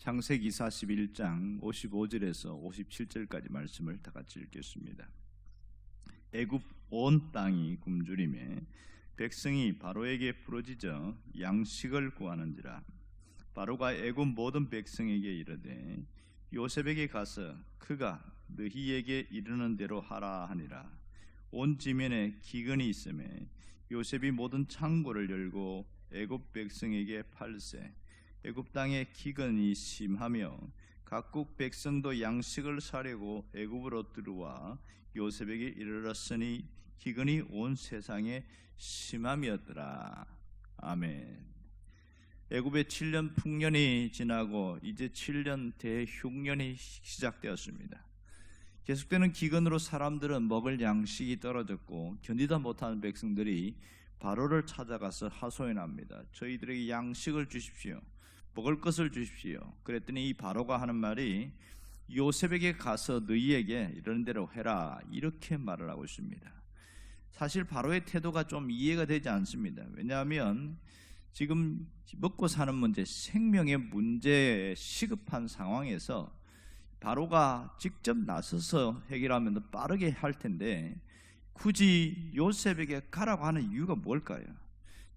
창세기 41장 55절에서 57절까지 말씀을 다 같이 읽겠습니다. 애굽 온 땅이 굶주림에 백성이 바로에게 부르짖어 양식을 구하는지라. 바로가 애굽 모든 백성에게 이르되 요셉에게 가서 그가 너희에게 이르는 대로 하라 하니라. 온 지면에 기근이 있음에 요셉이 모든 창고를 열고 애굽 백성에게 팔세. 애굽 땅에 기근이 심하며 각국 백성도 양식을 사려고 애굽으로 들어와 요셉에게 이르렀으니 기근이 온 세상에 심함이었더라. 아멘. 애굽의 7년 풍년이 지나고 이제 7년 대흉년이 시작되었습니다. 계속되는 기근으로 사람들은 먹을 양식이 떨어졌고 견디다 못하는 백성들이 바로를 찾아가서 하소연합니다. 저희들에게 양식을 주십시오. 먹을 것을 주십시오. 그랬더니 이 바로가 하는 말이 요셉에게 가서 너희에게 이런 대로 해라, 이렇게 말을 하고 있습니다. 사실 바로의 태도가 좀 이해가 되지 않습니다. 왜냐하면 지금 먹고 사는 문제, 생명의 문제에 시급한 상황에서 바로가 직접 나서서 해결하면 더 빠르게 할 텐데 굳이 요셉에게 가라고 하는 이유가 뭘까요?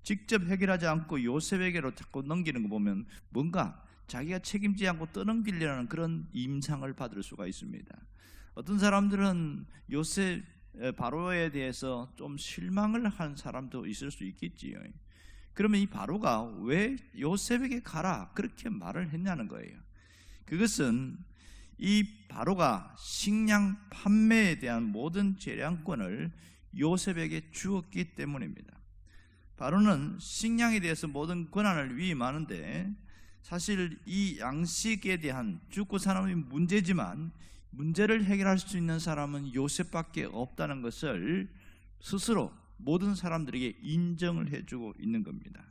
직접 해결하지 않고 요셉에게로 자꾸 넘기는 거 보면 뭔가 자기가 책임지지 않고 떠넘기려는 그런 임상을 받을 수가 있습니다. 어떤 사람들은 요셉 바로에 대해서 좀 실망을 한 사람도 있을 수 있겠지요. 그러면 이 바로가 왜 요셉에게 가라 그렇게 말을 했냐는 거예요. 그것은 이 바로가 식량 판매에 대한 모든 재량권을 요셉에게 주었기 때문입니다. 바로는 식량에 대해서 모든 권한을 위임하는데 사실 이 양식에 대한 죽고 사는 문제지만 문제를 해결할 수 있는 사람은 요셉밖에 없다는 것을 스스로 모든 사람들에게 인정을 해주고 있는 겁니다.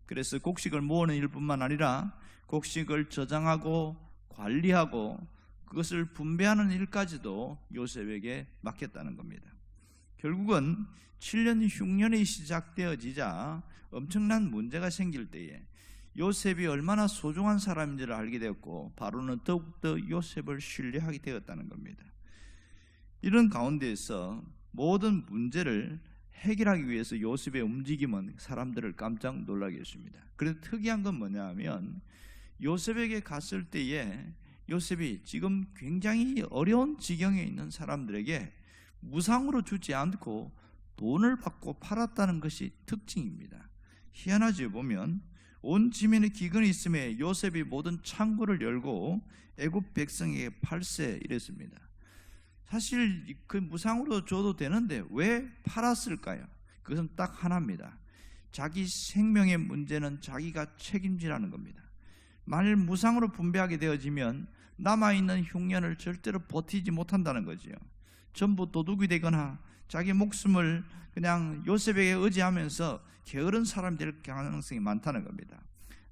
그래서 곡식을 모으는 일뿐만 아니라 곡식을 저장하고 관리하고 그것을 분배하는 일까지도 요셉에게 맡겼다는 겁니다. 결국은 7년 흉년이 시작되어지자 엄청난 문제가 생길 때에 요셉이 얼마나 소중한 사람인지를 알게 되었고 바로는 더욱더 요셉을 신뢰하게 되었다는 겁니다. 이런 가운데에서 모든 문제를 해결하기 위해서 요셉의 움직임은 사람들을 깜짝 놀라게 했습니다. 그래서 특이한 건 뭐냐 하면 요셉에게 갔을 때에 요셉이 지금 굉장히 어려운 지경에 있는 사람들에게 무상으로 주지 않고 돈을 받고 팔았다는 것이 특징입니다. 희한하죠. 보면 온 지면에 기근이 있음에 요셉이 모든 창고를 열고 애굽 백성에게 팔세 이랬습니다. 사실 그 무상으로 줘도 되는데 왜 팔았을까요? 그것은 딱 하나입니다. 자기 생명의 문제는 자기가 책임지라는 겁니다. 만일 무상으로 분배하게 되어지면 남아있는 흉년을 절대로 버티지 못한다는 거지요. 전부 도둑이 되거나 자기 목숨을 그냥 요셉에게 의지하면서 게으른 사람이 될 가능성이 많다는 겁니다.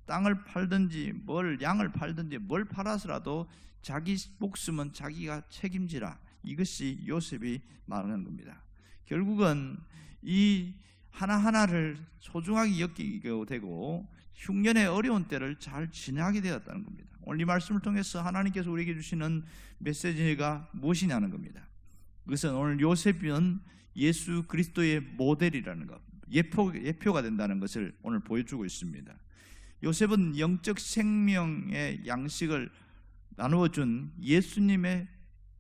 땅을 팔든지 양을 팔든지 뭘 팔아서라도 자기 목숨은 자기가 책임지라, 이것이 요셉이 말하는 겁니다. 결국은 이 하나하나를 소중하게 여기게 되고 흉년의 어려운 때를 잘 지나게 되었다는 겁니다. 오늘 이 말씀을 통해서 하나님께서 우리에게 주시는 메시지가 무엇이냐는 겁니다. 그것은 오늘 요셉은 예수 그리스도의 모델이라는 것, 예표가 된다는 것을 오늘 보여주고 있습니다. 요셉은 영적 생명의 양식을 나누어준 예수님의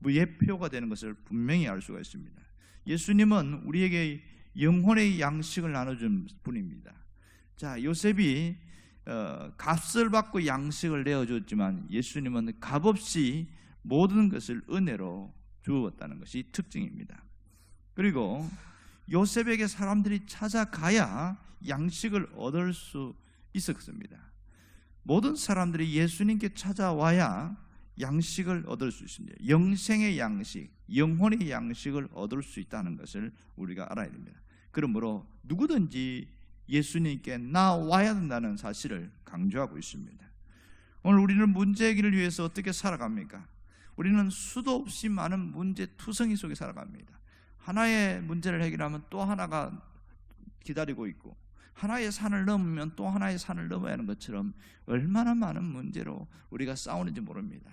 예표가 되는 것을 분명히 알 수가 있습니다. 예수님은 우리에게 영혼의 양식을 나눠준 분입니다. 자, 요셉이 값을 받고 양식을 내어줬지만 예수님은 값없이 모든 것을 은혜로 주었다는 것이 특징입니다. 그리고 요셉에게 사람들이 찾아가야 양식을 얻을 수 있었습니다. 모든 사람들이 예수님께 찾아와야 양식을 얻을 수 있습니다. 영생의 양식, 영혼의 양식을 얻을 수 있다는 것을 우리가 알아야 됩니다. 그러므로 누구든지 예수님께 나와야 된다는 사실을 강조하고 있습니다. 오늘 우리는 문제 해결을 위해서 어떻게 살아갑니까? 우리는 수도 없이 많은 문제 투성이 속에 살아갑니다. 하나의 문제를 해결하면 또 하나가 기다리고 있고 하나의 산을 넘으면 또 하나의 산을 넘어야 하는 것처럼 얼마나 많은 문제로 우리가 싸우는지 모릅니다.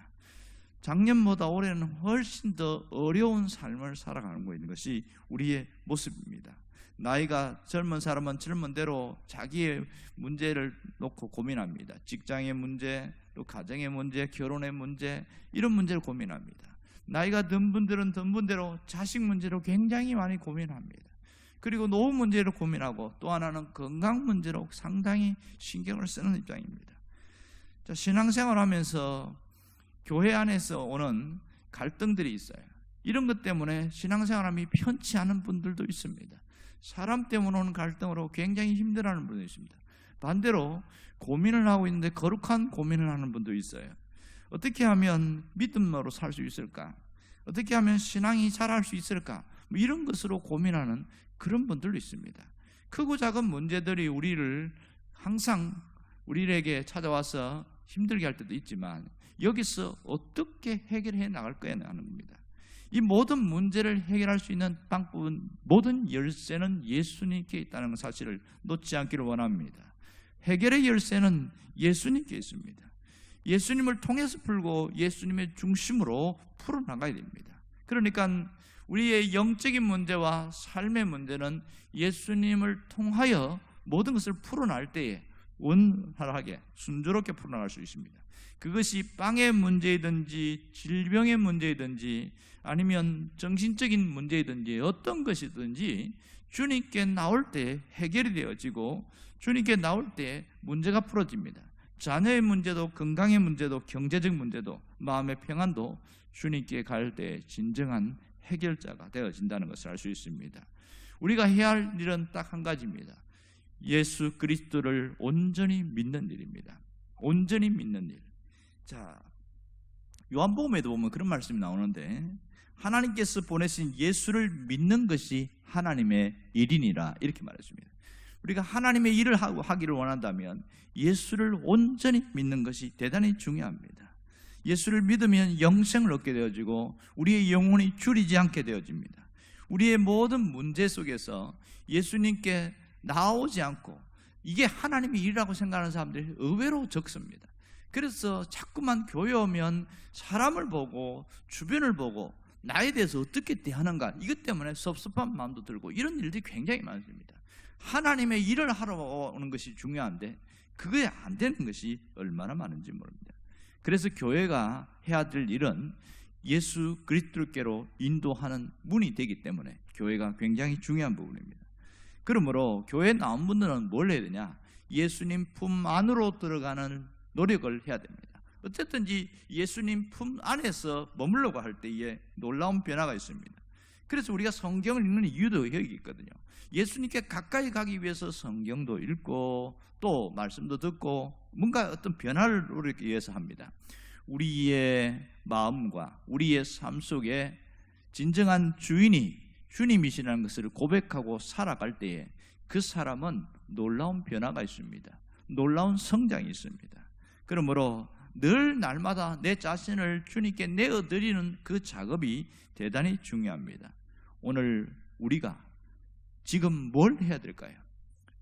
작년보다 올해는 훨씬 더 어려운 삶을 살아가는 것이 우리의 모습입니다. 나이가 젊은 사람은 젊은 대로 자기의 문제를 놓고 고민합니다. 직장의 문제, 또 가정의 문제, 결혼의 문제, 이런 문제를 고민합니다. 나이가 든 분들은 든 분대로 자식 문제로 굉장히 많이 고민합니다. 그리고 노후 문제로 고민하고, 또 하나는 건강 문제로 상당히 신경을 쓰는 입장입니다. 자, 신앙생활 하면서 교회 안에서 오는 갈등들이 있어요. 이런 것 때문에 신앙생활함이 편치 않은 분들도 있습니다. 사람 때문에 오는 갈등으로 굉장히 힘들어하는 분도 있습니다. 반대로 고민을 하고 있는데 거룩한 고민을 하는 분도 있어요. 어떻게 하면 믿음으로 살 수 있을까? 어떻게 하면 신앙이 자랄 수 있을까? 이런 것으로 고민하는 그런 분들도 있습니다. 크고 작은 문제들이 우리를 항상 우리에게 찾아와서 힘들게 할 때도 있지만, 여기서 어떻게 해결해 나갈 거야 하는 겁니다. 이 모든 문제를 해결할 수 있는 방법은, 모든 열쇠는 예수님께 있다는 사실을 놓지 않기를 원합니다. 해결의 열쇠는 예수님께 있습니다. 예수님을 통해서 풀고 예수님의 중심으로 풀어나가야 됩니다. 그러니까 우리의 영적인 문제와 삶의 문제는 예수님을 통하여 모든 것을 풀어날 때에 원활하게 순조롭게 풀어나갈 수 있습니다. 그것이 빵의 문제이든지 질병의 문제이든지 아니면 정신적인 문제이든지 어떤 것이든지 주님께 나올 때 해결이 되어지고, 주님께 나올 때 문제가 풀어집니다. 자녀의 문제도, 건강의 문제도, 경제적 문제도, 마음의 평안도 주님께 갈 때 진정한 해결자가 되어진다는 것을 알 수 있습니다. 우리가 해야 할 일은 딱 한 가지입니다. 예수 그리스도를 온전히 믿는 일입니다. 온전히 믿는 일. 자, 요한복음에도 보면 그런 말씀이 나오는데, 하나님께서 보내신 예수를 믿는 것이 하나님의 일이니라, 이렇게 말했습니다. 우리가 하나님의 일을 하기를 원한다면 예수를 온전히 믿는 것이 대단히 중요합니다. 예수를 믿으면 영생을 얻게 되어지고 우리의 영혼이 줄이지 않게 되어집니다. 우리의 모든 문제 속에서 예수님께 나오지 않고, 이게 하나님의 일이라고 생각하는 사람들이 의외로 적습니다. 그래서 자꾸만 교회 오면 사람을 보고 주변을 보고 나에 대해서 어떻게 대하는가, 이것 때문에 섭섭한 마음도 들고, 이런 일들이 굉장히 많습니다. 하나님의 일을 하러 오는 것이 중요한데 그게 안 되는 것이 얼마나 많은지 모릅니다. 그래서 교회가 해야 될 일은 예수 그리스도께로 인도하는 문이 되기 때문에 교회가 굉장히 중요한 부분입니다. 그러므로 교회에 나온 분들은 뭘 해야 되냐? 예수님 품 안으로 들어가는 노력을 해야 됩니다. 어쨌든지 예수님 품 안에서 머물려고 할 때에 놀라운 변화가 있습니다. 그래서 우리가 성경을 읽는 이유도 여기 있거든요. 예수님께 가까이 가기 위해서 성경도 읽고 또 말씀도 듣고 뭔가 어떤 변화를 노리기 위해서 합니다. 우리의 마음과 우리의 삶 속에 진정한 주인이 주님이시라는 것을 고백하고 살아갈 때에 그 사람은 놀라운 변화가 있습니다. 놀라운 성장이 있습니다. 그러므로 늘 날마다 내 자신을 주님께 내어드리는 그 작업이 대단히 중요합니다. 오늘 우리가 지금 뭘 해야 될까요?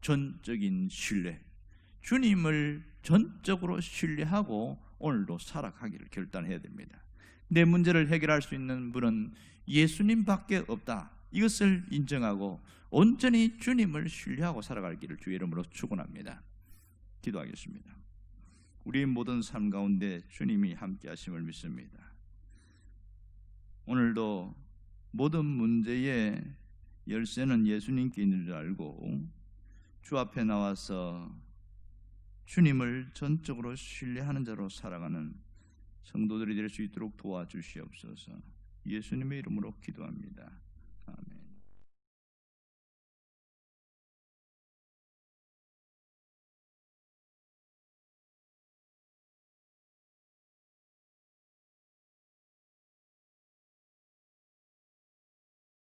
전적인 신뢰, 주님을 전적으로 신뢰하고 오늘도 살아가기를 결단해야 됩니다. 내 문제를 해결할 수 있는 분은 예수님밖에 없다, 이것을 인정하고 온전히 주님을 신뢰하고 살아가기를 주의 이름으로 축원합니다. 기도하겠습니다. 우리의 모든 삶 가운데 주님이 함께 하심을 믿습니다. 오늘도 모든 문제의 열쇠는 예수님께 있는 줄 알고 주 앞에 나와서 주님을 전적으로 신뢰하는 자로 살아가는 성도들이 될 수 있도록 도와주시옵소서. 예수님의 이름으로 기도합니다. 아멘.